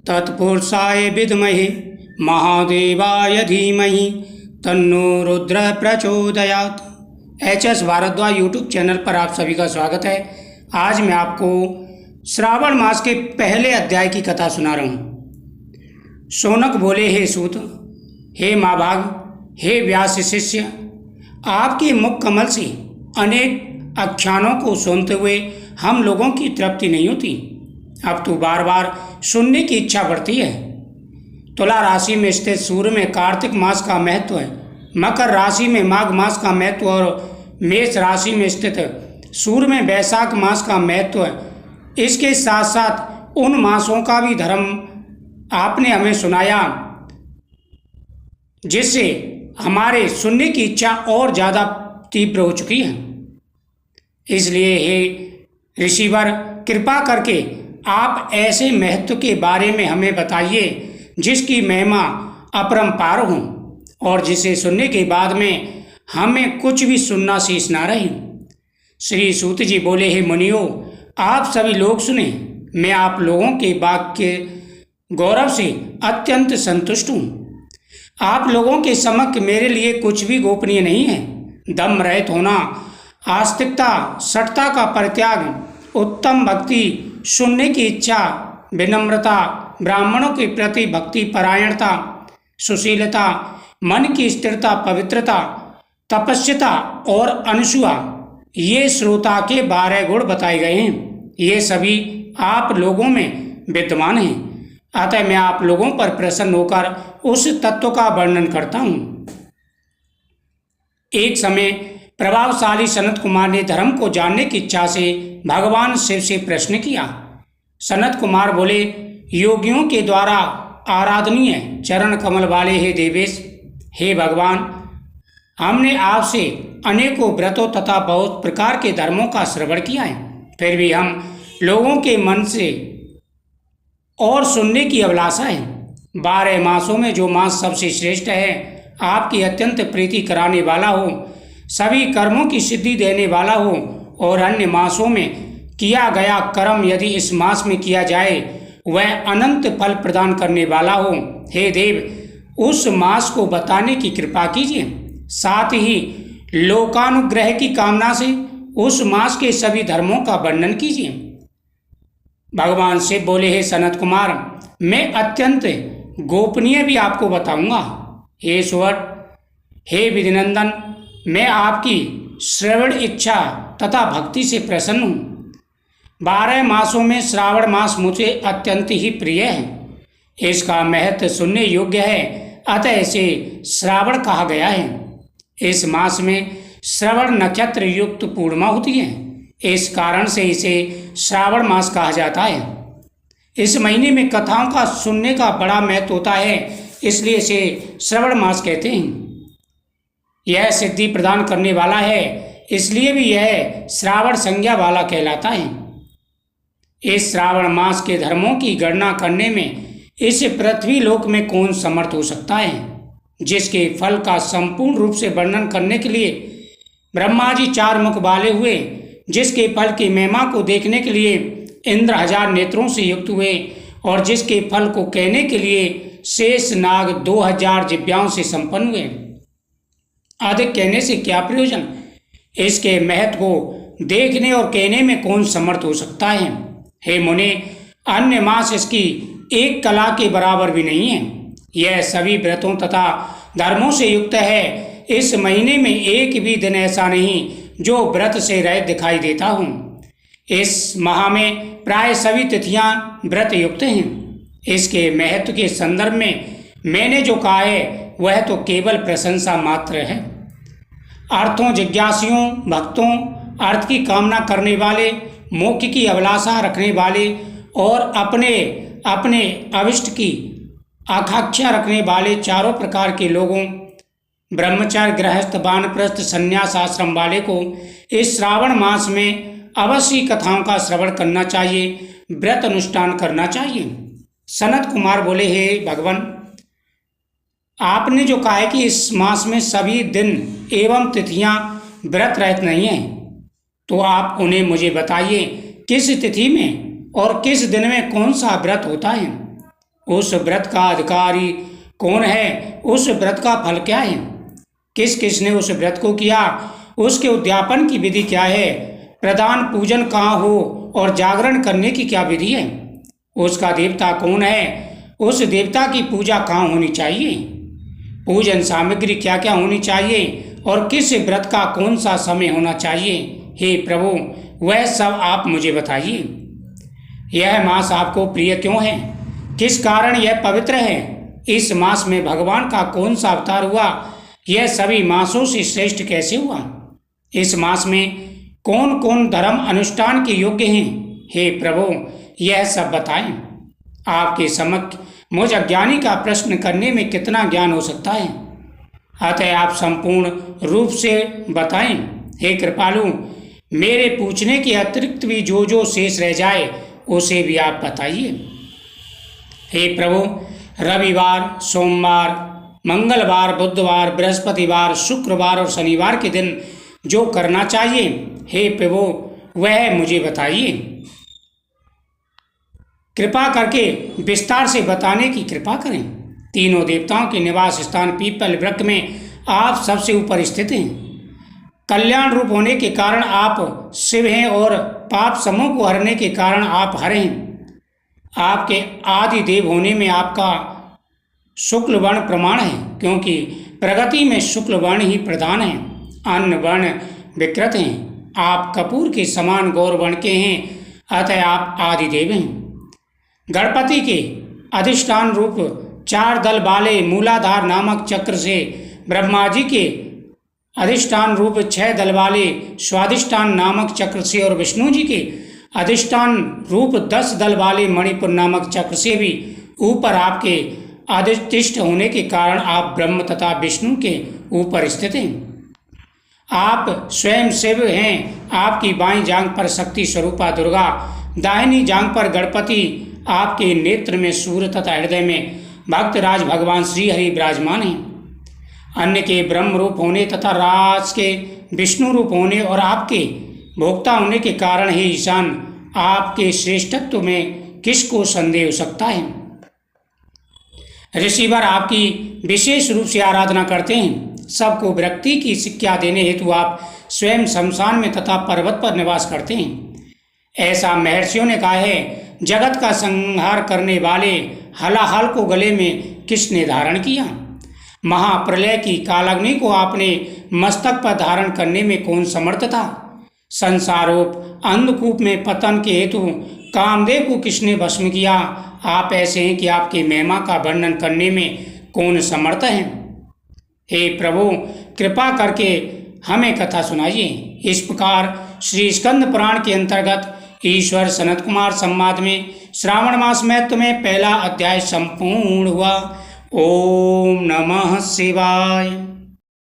तत्पुरुषाय विद्महे महादेवाय धीमहि तन्नो रुद्र प्रचोदयात्। HS भारद्वाज यूट्यूब चैनल पर आप सभी का स्वागत है। आज मैं आपको श्रावण मास के पहले अध्याय की कथा सुना रहा हूँ। शौनक बोले, हे सूत, हे महाभाग, हे व्यास शिष्य, आपके मुख कमल से अनेक आख्यानों को सुनते हुए हम लोगों की तृप्ति नहीं होती। अब तो बार बार सुनने की इच्छा बढ़ती है। तुला राशि में स्थित सूर्य में कार्तिक मास का महत्व है, मकर राशि में माघ मास का महत्व और मेष राशि में स्थित सूर्य में वैशाख मास का महत्व है। इसके साथ साथ उन मासों का भी धर्म आपने हमें सुनाया, जिससे हमारे सुनने की इच्छा और ज़्यादा तीव्र हो चुकी है। इसलिए हे ऋषिवर, कृपा करके आप ऐसे महत्व के बारे में हमें बताइए जिसकी महिमा अपरंपार हो और जिसे सुनने के बाद में हमें कुछ भी सुनना शेष ना रहे। श्री सूत जी बोले, हे मुनियों, आप सभी लोग सुने। मैं आप लोगों के वाक्य के गौरव से अत्यंत संतुष्ट हूँ। आप लोगों के समक्ष मेरे लिए कुछ भी गोपनीय नहीं है। दम रहित होना, आस्तिकता, सठता का परित्याग, उत्तम भक्ति, सुनने की इच्छा, विनम्रता, ब्राह्मणों के प्रति भक्ति परायणता, सुशीलता, मन की स्थिरता, पवित्रता, तपस्या और अनुसूया, ये श्रोता के 12 गुण बताए गए हैं। ये सभी आप लोगों में विद्यमान हैं। अतः मैं आप लोगों पर प्रसन्न होकर उस तत्व का वर्णन करता हूँ। एक समय प्रभावशाली सनत कुमार ने धर्म को जानने की इच्छा से भगवान शिव से प्रश्न किया। सनत कुमार बोले, योगियों के द्वारा आराधनीय चरण कमल वाले हे देवेश, हे भगवान, हमने आपसे अनेकों व्रतों तथा बहुत प्रकार के धर्मों का श्रवण किया है, फिर भी हम लोगों के मन से और सुनने की अभिलाषा है। 12 मासों में जो मास सबसे श्रेष्ठ है, आपकी अत्यंत प्रीति कराने वाला हो, सभी कर्मों की सिद्धि देने वाला हो और अन्य मासों में किया गया कर्म यदि इस मास में किया जाए वह अनंत फल प्रदान करने वाला हो, हे देव, उस मास को बताने की कृपा कीजिए। साथ ही लोकानुग्रह की कामना से उस मास के सभी धर्मों का वर्णन कीजिए। भगवान शिव बोले, हे सनत कुमार, मैं अत्यंत गोपनीय भी आपको बताऊंगा। हे सुवर, हे विधिनंदन, मैं आपकी श्रवण इच्छा तथा भक्ति से प्रसन्न हूँ। 12 मासों में श्रावण मास मुझे अत्यंत ही प्रिय है। इसका महत्व सुनने योग्य है, अतः इसे श्रावण कहा गया है। इस मास में श्रवण नक्षत्र युक्त पूर्णिमा होती है, इस कारण से इसे श्रावण मास कहा जाता है। इस महीने में कथाओं का सुनने का बड़ा महत्व होता है, इसलिए इसे श्रवण मास कहते हैं। यह सिद्धि प्रदान करने वाला है, इसलिए भी यह श्रावण संज्ञा वाला कहलाता है। इस श्रावण मास के धर्मों की गणना करने में इस पृथ्वी लोक में कौन समर्थ हो सकता है, जिसके फल का संपूर्ण रूप से वर्णन करने के लिए ब्रह्मा जी 4 मुख वाले हुए, जिसके फल की महिमा को देखने के लिए इंद्र 1000 नेत्रों से युक्त हुए और जिसके फल को कहने के लिए शेष नाग 2000 जिह्वाओं से संपन्न हुए। अधिक कहने से क्या प्रयोजन, इसके महत्व को देखने और कहने में कौन समर्थ हो सकता है। हे मुने, अन्य मास इसकी एक कला के बराबर भी नहीं है। यह सभी व्रतों तथा धर्मों से युक्त है। इस महीने में एक भी दिन ऐसा नहीं जो व्रत से रहित दिखाई देता हूँ। इस माह में प्राय सभी तिथियां व्रत युक्त हैं। इसके महत्व के संदर्भ में मैंने जो कहा है वह तो केवल प्रशंसा मात्र है। अर्थों जिज्ञासियों, भक्तों, अर्थ की कामना करने वाले, मोक्ष की अभिलाषा रखने वाले और अपने अपने अभिष्ट की आकांक्षा रखने वाले चारों प्रकार के लोगों, ब्रह्मचार्य, गृहस्थ, वानप्रस्थ, संन्यास आश्रम वाले को इस श्रावण मास में अवश्य कथाओं का श्रवण करना चाहिए, व्रत अनुष्ठान करना चाहिए। सनत कुमार बोले, हे भगवान, आपने जो कहा है कि इस मास में सभी दिन एवं तिथियां व्रत रहित नहीं हैं, तो आप उन्हें मुझे बताइए, किस तिथि में और किस दिन में कौन सा व्रत होता है। उस व्रत का अधिकारी कौन है? उस व्रत का फल क्या है? किस किसने उस व्रत को किया? उसके उद्यापन की विधि क्या है? प्रधान पूजन कहाँ हो और जागरण करने की क्या विधि है? उसका देवता कौन है? उस देवता की पूजा कहाँ होनी चाहिए? पूजन सामग्री क्या क्या होनी चाहिए और किस व्रत का कौन सा समय होना चाहिए? हे प्रभु, वह सब आप मुझे बताइए। यह मास आपको प्रिय क्यों है? किस कारण यह पवित्र है? इस मास में भगवान का कौन सा अवतार हुआ? यह सभी मासों से श्रेष्ठ कैसे हुआ? इस मास में कौन कौन धर्म अनुष्ठान के योग्य हैं? हे प्रभु, यह सब बताएं। आपके समक्ष मुझ अज्ञानी का प्रश्न करने में कितना ज्ञान हो सकता है? अतः आप संपूर्ण रूप से बताएं। हे कृपालु, मेरे पूछने के अतिरिक्त भी जो जो शेष रह जाए उसे भी आप बताइए। हे प्रभु, रविवार, सोमवार, मंगलवार, बुधवार, बृहस्पतिवार, शुक्रवार और शनिवार के दिन जो करना चाहिए, हे प्रभु, वह मुझे बताइए। कृपा करके विस्तार से बताने की कृपा करें। तीनों देवताओं के निवास स्थान पीपल वृक्ष में आप सबसे ऊपर स्थित हैं। कल्याण रूप होने के कारण आप शिव हैं और पाप समूह को हरने के कारण आप हर हैं। आपके आदि देव होने में आपका शुक्ल वर्ण प्रमाण है, क्योंकि प्रगति में शुक्ल वर्ण ही प्रधान है, अन्य वर्ण विकृत हैं। आप कपूर के समान गौर वर्ण के हैं, अतः आप आदि देव हैं। गणपति के अधिष्ठान रूप 4 दल वाले मूलाधार नामक चक्र से, ब्रह्मा जी के अधिष्ठान रूप 6 दल वाले स्वाधिष्ठान नामक चक्र से और विष्णु जी के अधिष्ठान रूप 10 दल वाले मणिपुर नामक चक्र से भी ऊपर आपके अधिष्ठित होने के कारण आप ब्रह्म तथा विष्णु के ऊपर स्थित हैं। आप स्वयं शिव हैं। आपकी बाईं जांघ पर शक्ति स्वरूपा दुर्गा, दाहिनी जांघ पर गणपति, आपके नेत्र में सूर्य तथा हृदय में भक्तराज भगवान श्री हरि विराजमान हैं। अन्य के ब्रह्म रूप होने तथा राज के विष्णु रूप होने और आपके भोक्ता होने के कारण ही ईशान आपके श्रेष्ठत्व में किसको संदेह हो सकता है? ऋषिवर आपकी विशेष रूप से आराधना करते हैं। सबको विरक्ति की शिक्षा देने हेतु आप स्वयं शमशान में तथा पर्वत पर निवास करते हैं। ऐसा महर्षियों ने कहा है। जगत का संहार करने वाले हलाहल को गले में किसने धारण किया? महाप्रलय की कालाग्नि को आपने मस्तक पर धारण करने में कौन समर्थ था? संसारोप अंधकूप में पतन के हेतु कामदेव को किसने भस्म किया? आप ऐसे हैं कि आपकी महिमा का वर्णन करने में कौन समर्थ है? हे प्रभु, कृपा करके हमें कथा सुनाइए। इस प्रकार श्री स्कंद पुराण के अंतर्गत ईश्वर सनत कुमार संवाद में श्रावण मास महत्व में पहला अध्याय संपूर्ण हुआ। ओम नमः शिवाय।